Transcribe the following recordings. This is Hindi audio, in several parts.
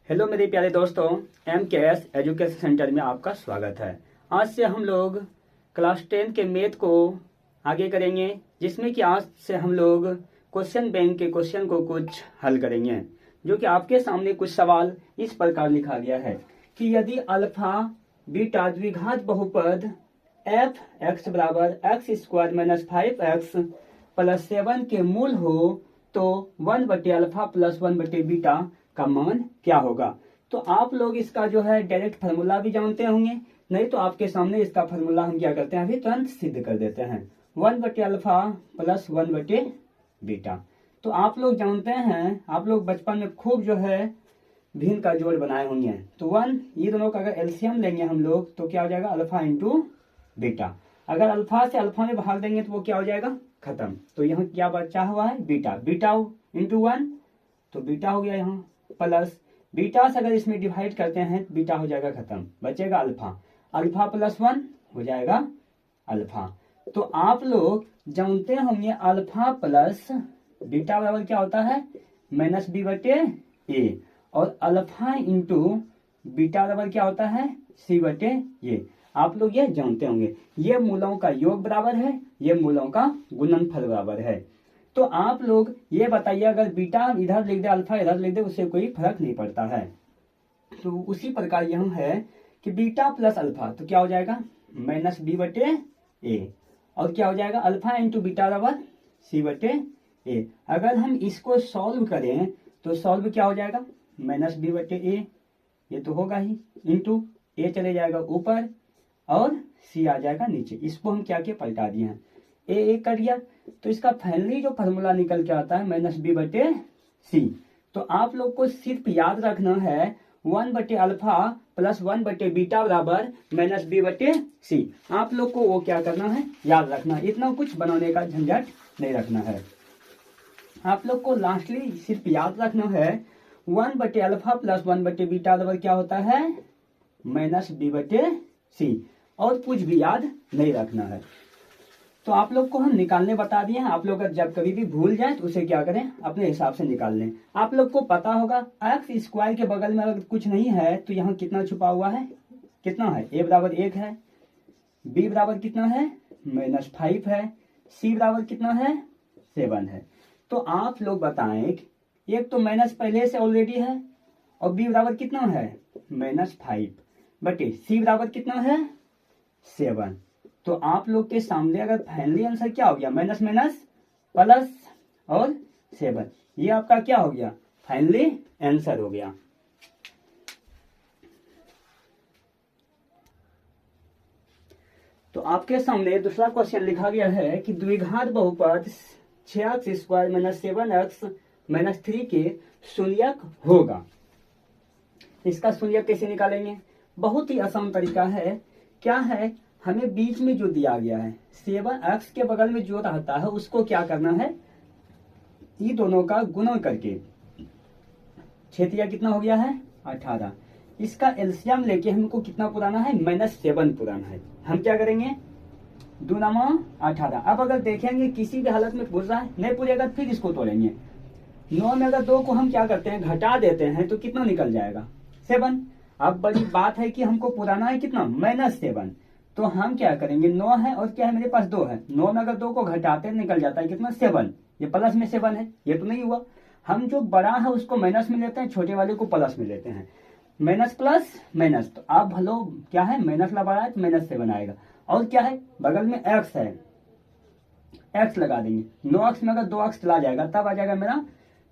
हेलो मेरे प्यारे दोस्तों, MKS एजुकेशन सेंटर में आपका स्वागत है। आज से हम लोग क्लास 10 के मैथ को आगे करेंगे, जिसमें कि आज से हम लोग क्वेश्चन बैंक के क्वेश्चन को कुछ हल करेंगे। जो कि आपके सामने कुछ सवाल इस प्रकार लिखा गया है कि यदि अल्फा बीटा द्विघात बहुपद f x बराबर x square minus 5x plus 7 के मूल हो तो 1/अल्फा प्लस 1/बीटा का मान क्या होगा। तो आप लोग इसका जो है डायरेक्ट फार्मूला भी जानते होंगे, नहीं तो आपके सामने इसका फार्मूला हम क्या करते हैं, अभी तुरंत सिद्ध कर देते हैं। 1/अल्फा प्लस 1/बीटा। तो आप लोग जानते हैं, आप लोग बचपन में खूब जो है भिन्न का जोड़ बनाए होंगे। तो 1 ये दोनों का अगर एलसीएम लेंगे हम लोग तो क्या हो जाएगा, अल्फा इंटू बीटा। अगर अल्फा से अल्फा में भाग देंगे तो वो क्या हो जाएगा, खत्म। तो यहाँ क्या बचा हुआ है, बीटा। बीटा इंटू 1 तो बीटा हो गया, यहाँ प्लस बीटा से अगर इसमें डिवाइड करते हैं तो बीटा हो जाएगा खत्म, बचेगा अल्फा। अल्फा प्लस 1 हो जाएगा अल्फा। तो आप लोग जानते होंगे अल्फा प्लस बीटा बराबर क्या होता है, माइनस b/a। और अल्फा इंटू बीटा बराबर क्या होता है, c/a। आप लोग ये जानते होंगे। ये मूलों का योग बराबर है, ये मूलों का गुणनफल बराबर है। तो आप लोग ये बताइए, अगर बीटा इधर लिख दे अल्फा इधर लिख दे उससे कोई फर्क नहीं पड़ता है। तो उसी प्रकार यहाँ है कि बीटा प्लस अल्फा तो क्या हो जाएगा, माइनस b/a। और क्या हो जाएगा, अल्फा इंटू बीटा बराबर c/a। अगर हम इसको सॉल्व करें तो सॉल्व क्या हो जाएगा, माइनस b/a, ये तो होगा ही, इंटू a चले जाएगा ऊपर और c आ जाएगा नीचे। इसको हम क्या के पलटा दिए हैं, ए कट गया। तो इसका फाइनली जो फार्मूला निकल के आता है माइनस b/c। तो आप लोग को सिर्फ याद रखना है 1/अल्फा प्लस 1/बीटा बराबर माइनस b/c। आप लोग को वो क्या करना है, याद रखना। इतना कुछ बनाने का झंझट नहीं रखना है। आप लोग को लास्टली सिर्फ याद रखना है 1/अल्फा प्लस 1/बीटा बराबर क्या होता है, माइनस b/c। और कुछ भी याद नहीं रखना है। तो आप लोग को हम निकालने बता दिए हैं। आप लोग जब कभी भी भूल जाए तो उसे क्या करें, अपने हिसाब से निकाल लें। आप लोग को पता होगा एक्स स्क्वायर के बगल में अगर कुछ नहीं है तो यहाँ कितना छुपा हुआ है, कितना है, a बराबर 1 है, b बराबर कितना है, माइनस 5 है, c बराबर कितना है, 7 है। तो आप लोग बताएं, एक तो माइनस पहले से ऑलरेडी है और b बराबर कितना है, माइनस 5/, c बराबर कितना है, 7। तो आप लोग के सामने अगर फाइनली आंसर क्या हो गया, माइनस माइनस प्लस और 7। ये आपका क्या हो गया, फाइनली आंसर हो गया। तो आपके सामने दूसरा क्वेश्चन लिखा गया है कि द्विघात बहुपद 6x² माइनस 7x माइनस 3 के शून्यक होगा। इसका शून्यक कैसे निकालेंगे, बहुत ही आसान तरीका है। क्या है, हमें बीच में जो दिया गया है 7x के बगल में जो रहता है उसको क्या करना है, ये दोनों का गुणा करके 6 कितना हो गया है, 18। इसका एलसीएम लेके हमको कितना पुराना है, -7 पुराना है। हम क्या करेंगे, 2 × 18। अब अगर देखेंगे किसी भी हालत में पूछ रहा है, नहीं पूछेगा फिर इसको तोड़ेंगे। 9 में अगर 2 को हम क्या करते हैं, घटा देते हैं तो कितना निकल जाएगा, 7। अब बड़ी बात है कि हमको पुराना है कितना, -7। तो हम क्या करेंगे, 9 है और क्या है मेरे पास 2 है। 9 में अगर 2 को घटाते निकल जाता है कितना, 7। ये प्लस में 7 है, ये तो नहीं हुआ। हम जो बड़ा है उसको माइनस में लेते हैं, छोटे वाले को प्लस में लेते हैं। माइनस प्लस माइनस, तो आप भलो क्या है, माइनस लगा रहा है तो -7 आएगा। और क्या है, बगल में x है, x लगा देंगे। 9x में अगर 2x चला जाएगा तब आ जाएगा मेरा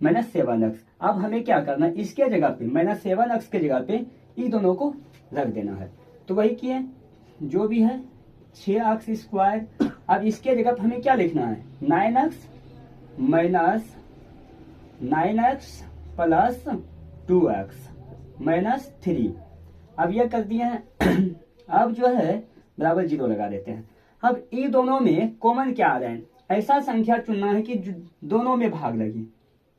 -7x। अब हमें क्या करना है, इसके जगह पे -7x के जगह पे ये दोनों को रख देना है। तो वही किए, जो भी है 6x²। अब इसके जगह पर हमें क्या लिखना है, 9x minus 9x plus 2x minus 3। अब ये कर दिए हैं। अब जो है बराबर 0 लगा देते हैं। अब ये दोनों में कॉमन क्या आ रहा है, ऐसा संख्या चुनना है कि दोनों में भाग लगी।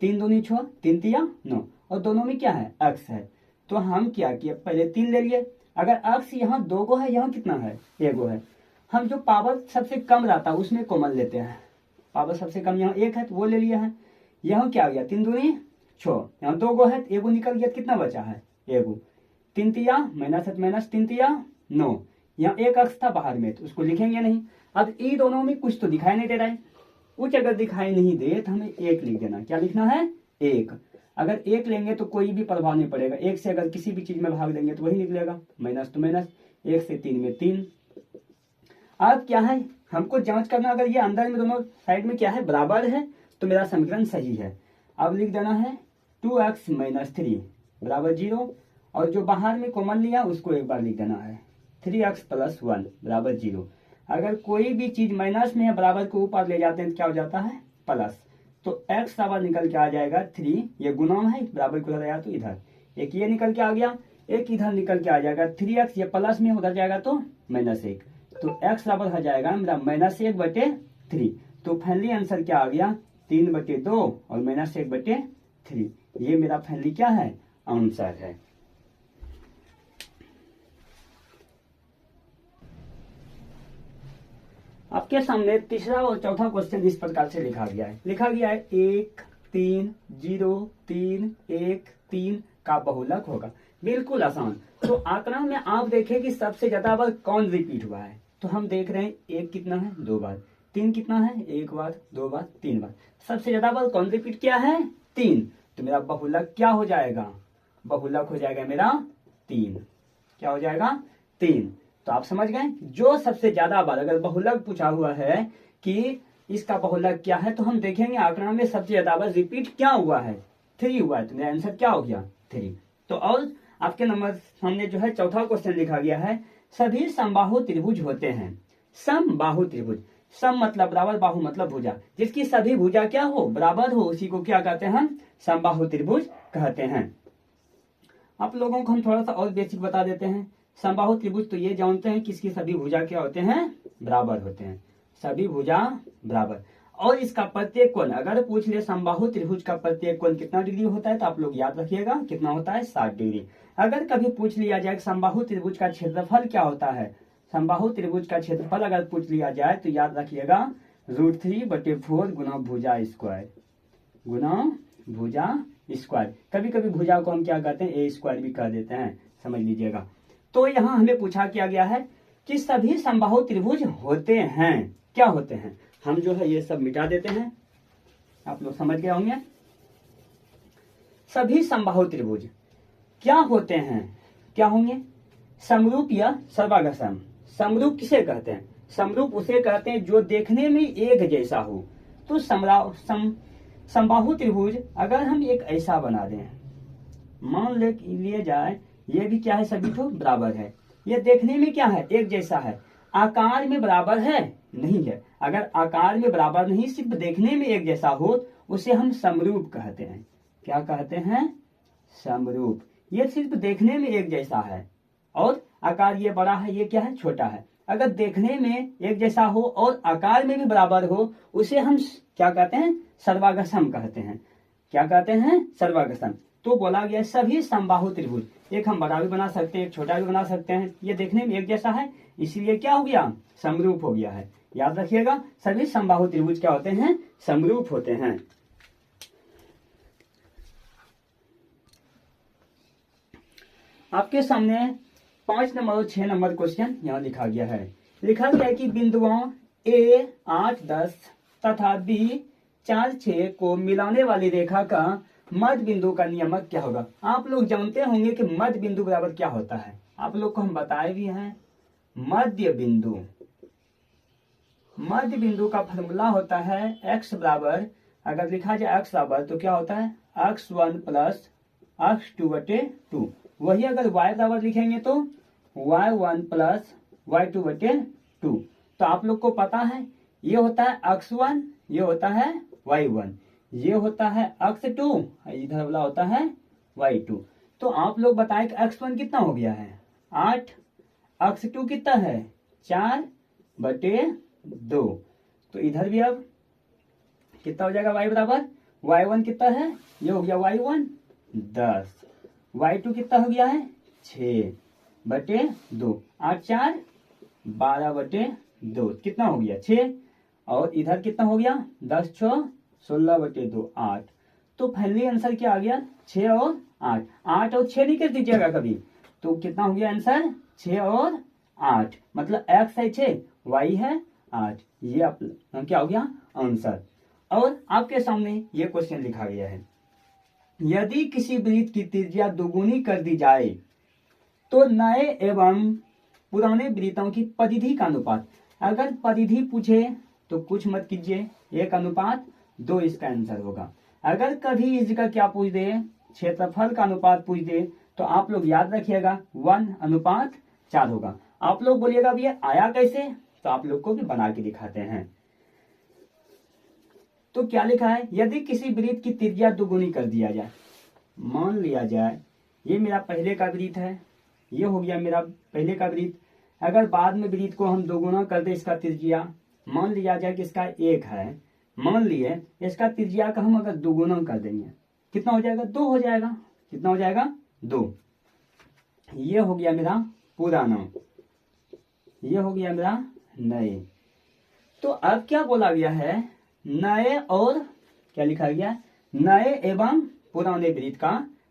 3 दूनी 6, 3 तिया 9, और दोनों में क्या है, x है। तो हम क्या किए, पहले 3 ले लिए। अगर x यहाँ 2 गो है, यहाँ कितना है, 1 गो है। हम जो पावर सबसे कम रहता है उसमें कॉमन लेते हैं। पावर सबसे कम यहाँ 1 है तो वो ले लिया है। यहाँ क्या आ गया, 3 दूनी 6, यहाँ 2 गो है तो 1 गो निकल गया, कितना बचा है, 1 3 तिया -8 -3 तिया 9। यहाँ एक अक्ष था बाहर में तो उसको लिखेंगे नहीं। अब ई दोनों में कुछ तो दिखाई नहीं दे रहा है, कुछ अगर दिखाई नहीं दे तो हमें 1 लिख देना। क्या लिखना है? 1। अगर 1 लेंगे तो कोई भी प्रभाव नहीं पड़ेगा। 1 से अगर किसी भी चीज में भाग देंगे तो वही निकलेगा, माइनस तो माइनस। 1 से 3 में 3। अब क्या है, हमको जांच करना, अगर ये अंदर में दोनों साइड में क्या है, बराबर है तो मेरा समीकरण सही है। अब लिख देना है 2x - 3 बराबर 0, और जो बाहर में कॉमन लिया उसको एक बार लिख देना है 3x + 1 बराबर 0। अगर कोई भी चीज माइनस में है बराबर को ऊपर ले जाते हैं तो क्या हो जाता है? प्लस। तो x बराबर निकल के आ जाएगा 3, ये गुना है, बराबर को उधर आया तो इधर एक ये निकल के आ गया, एक इधर निकल के आ जाएगा 3x, ये प्लस में उधर जाएगा तो -1, तो x बराबर हो जाएगा मेरा -1/3। तो फाइनली आंसर क्या आ गया? 3/2 और -1/3। ये मेरा फाइनली क्या है? आंसर है। आपके सामने तीसरा और चौथा क्वेश्चन इस प्रकार से लिखा गया है। 1 3 0 3 1 3 का बहुलक होगा। बिल्कुल आसान। तो आंकड़ा में आप देखें कि सबसे ज्यादा बार कौन रिपीट हुआ है, तो हम देख रहे हैं 1 कितना है? 2 बार। 3 कितना है? 1 बार 2 बार 3 बार। सबसे ज्यादा बार कौन रिपीट किया है? 3। तो मेरा बहुलक क्या हो जाएगा? बहुलक हो जाएगा मेरा 3। क्या हो जाएगा? 3। तो आप समझ गए, जो सबसे ज्यादा बार अगर बहुलक पूछा हुआ है कि इसका बहुलक क्या है, तो हम देखेंगे आंकड़ा में सबसे ज्यादा बार रिपीट क्या हुआ है? 3 हुआ है। तो मेरा आंसर क्या हो गया? 3। तो और आपके नंबर सामने जो है चौथा क्वेश्चन लिखा गया है, सभी समबाहु त्रिभुज होते हैं। समबाहु त्रिभुज, सम मतलब बराबर, बाहु मतलब भुजा, जिसकी सभी भुजा क्या हो? बराबर हो, उसी को क्या कहते हैं? हम समबाहु त्रिभुज कहते हैं। आप लोगों को हम थोड़ा सा और बेसिक बता देते हैं। समबाहु त्रिभुज तो ये जानते हैं कि इसकी सभी भुजा क्या होते हैं? बराबर होते हैं, सभी भुजा बराबर। और इसका प्रत्येक कोण अगर पूछ ले समबाहु त्रिभुज का प्रत्येक कोण कितना डिग्री होता है, तो आप लोग याद रखिएगा कितना होता है? 60 डिग्री। अगर कभी पूछ लिया जाए समबाहु त्रिभुज का क्षेत्रफल क्या होता है, समबाहु त्रिभुज का क्षेत्रफल अगर पूछ लिया जाए तो याद रखिएगा √3/4 गुना भुजा स्क्वायर, गुना भुजा स्क्वायर। कभी कभी भुजा को हम क्या कहते हैं? ए स्क्वायर भी कह देते हैं, समझ लीजिएगा। तो यहाँ हमें पूछा किया गया है कि सभी समबाहु त्रिभुज होते हैं। क्या होते हैं? हम जो है ये सब मिटा देते हैं, आप लोग समझ गए होंगे। सभी समबाहु त्रिभुज क्या होते हैं? क्या होंगे? समरूप या सर्वागसम। समरूप किसे कहते हैं? समरूप उसे कहते हैं जो देखने में एक जैसा हो। तो समबाहु त्रिभुज अगर हम एक ऐसा बना दें, मान लिए जाए ये भी क्या है? सभी तो बराबर है। ये देखने में क्या है? एक जैसा है। आकार में बराबर है? नहीं है। अगर आकार में बराबर नहीं, सिर्फ देखने में एक जैसा हो, उसे हम समरूप कहते हैं। क्या कहते हैं? समरूप। ये सिर्फ देखने में एक जैसा है और आकार ये बड़ा है, ये क्या है? छोटा है। अगर देखने में एक जैसा हो और आकार में भी बराबर हो, उसे हम क्या कहते हैं? सर्वागसम कहते हैं। क्या कहते हैं? सर्वागसम। तो बोला गया सभी समबाहु त्रिभुज, एक हम बड़ा भी बना सकते हैं, एक छोटा भी बना सकते हैं, ये देखने में एक जैसा है, इसलिए क्या हो गया? समरूप हो गया है। याद रखिएगा, सभी समबाहु त्रिभुज क्या होते हैं? समरूप होते हैं। आपके सामने 5 नंबर और 6 नंबर क्वेश्चन यहाँ लिखा गया है। लिखा गया है कि बिंदुओं A 8 10 तथा B 4 6 को मिलाने वाली रेखा का मध्य बिंदु का नियमक क्या होगा? आप लोग जानते होंगे कि मध्य बिंदु बराबर क्या होता है, आप लोग को हम बताए भी हैं। मध्य बिंदु, मध्य बिंदु का फॉर्मूला होता है x बराबर, अगर लिखा जाए x बराबर तो क्या होता है? x1 plus x2/2। वही अगर y बराबर लिखेंगे तो y1 प्लस y2/2। तो आप लोग को पता है ये होता है x1, ये होता है y1, ये होता है x2, इधर वाला होता है y2। तो आप लोग बताए कि x1 कितना हो गया है? 8, x2 कितना है? 4/2। तो इधर भी अब कितना हो जाएगा? y बराबर y1 कितना है? ये हो गया y1 10, y2 कितना हो गया है? 6/2। 8 4 12/2 कितना हो गया? 6। और इधर कितना हो गया? 10 6 16/2 8। तो फाइनली आंसर क्या आ गया? 6 और 8, 8 और 6 नहीं कर दीजिएगा कभी, तो कितना हो गया आंसर 6 और 8, मतलब x है 6, y है 8, ये आप क्या हो गया आंसर। और आपके सामने ये क्वेश्चन लिखा गया है, यदि किसी वृत्त की त्रिज्या दोगुनी कर दी जाए तो नए एवं पुराने वृत्तों की परिधि का अनुपात, अगर परिधि पूछे तो कुछ मत कीजिए, 1:2 इसका आंसर होगा। अगर कभी इसका क्या पूछ दे, क्षेत्रफल का अनुपात पूछ दे, तो आप लोग याद रखिएगा 1:4 होगा। आप लोग बोलिएगा भैया आया कैसे, तो आप लोग को भी बना के दिखाते हैं। तो क्या लिखा है, यदि किसी वृत्त की त्रिज्या दोगुनी कर दिया जाए, मान लिया जाए ये मेरा पहले का वृत्त है, ये हो गया मेरा पहले का वृत्त, अगर बाद में वृत्त को हम दोगुना कर दे इसका त्रिज्या, मान लिया जाए कि इसका 1 है, मान लिए इसका त्रिज्या का हम अगर दोगुना कर देंगे कितना हो जाएगा 2 हो जाएगा, कितना हो जाएगा 2। ये हो गया मेरा पुराना, ये हो गया मेरा नए। तो अब क्या बोला गया है, नए और क्या लिखा गया, नए एवं पुराने वृत्त का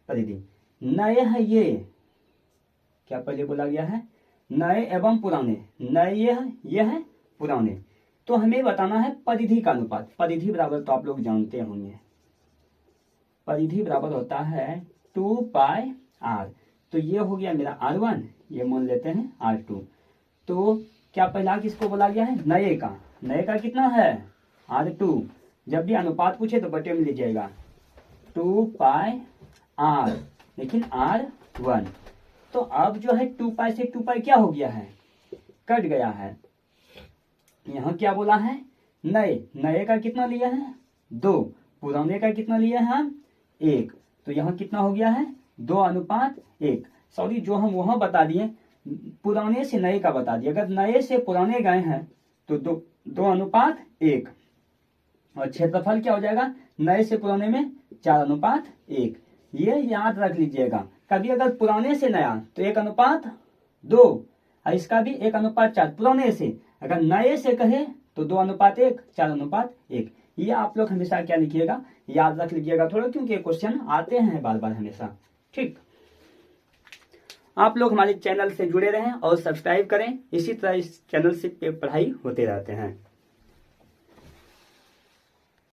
परिधि। नए है ये, क्या पहले बोला गया है नए एवं पुराने, नए ये है पुराने, तो हमें बताना है परिधि का अनुपात। परिधि बराबर तो आप लोग जानते होंगे, परिधि बराबर होता है 2πr, तो ये हो गया मेरा r1, ये मान लेते हैं r2। तो क्या पहला किसको बोला गया है, नए का, नए का कितना है r2, जब भी अनुपात पूछे तो बटे में लीजिएगा 2πr, लेकिन r1। तो अब जो है 2π से 2π क्या हो गया है, कट गया है। यहाँ क्या बोला है, नए, नए का कितना लिया है 2, पुराने का कितना लिया है हम 1, तो यहाँ कितना हो गया है 2:1। सॉरी, जो हम वहां बता दिए पुराने से नए का बता दिए, अगर नए से पुराने गए हैं तो 2:1, और क्षेत्रफल क्या हो जाएगा नए से पुराने में 4:1। ये याद रख लीजिएगा, कभी अगर पुराने से नया तो 1:2, और इसका भी 1:4, पुराने से, अगर नए से कहे तो 2:1, 4:1। ये आप लोग हमेशा क्या लिखिएगा, याद रख लीजिएगा थोड़ा, क्योंकि क्वेश्चन आते हैं बार बार हमेशा। ठीक, आप लोग हमारे चैनल से जुड़े रहें और सब्सक्राइब करें, इसी तरह इस चैनल से पढ़ाई होते रहते हैं।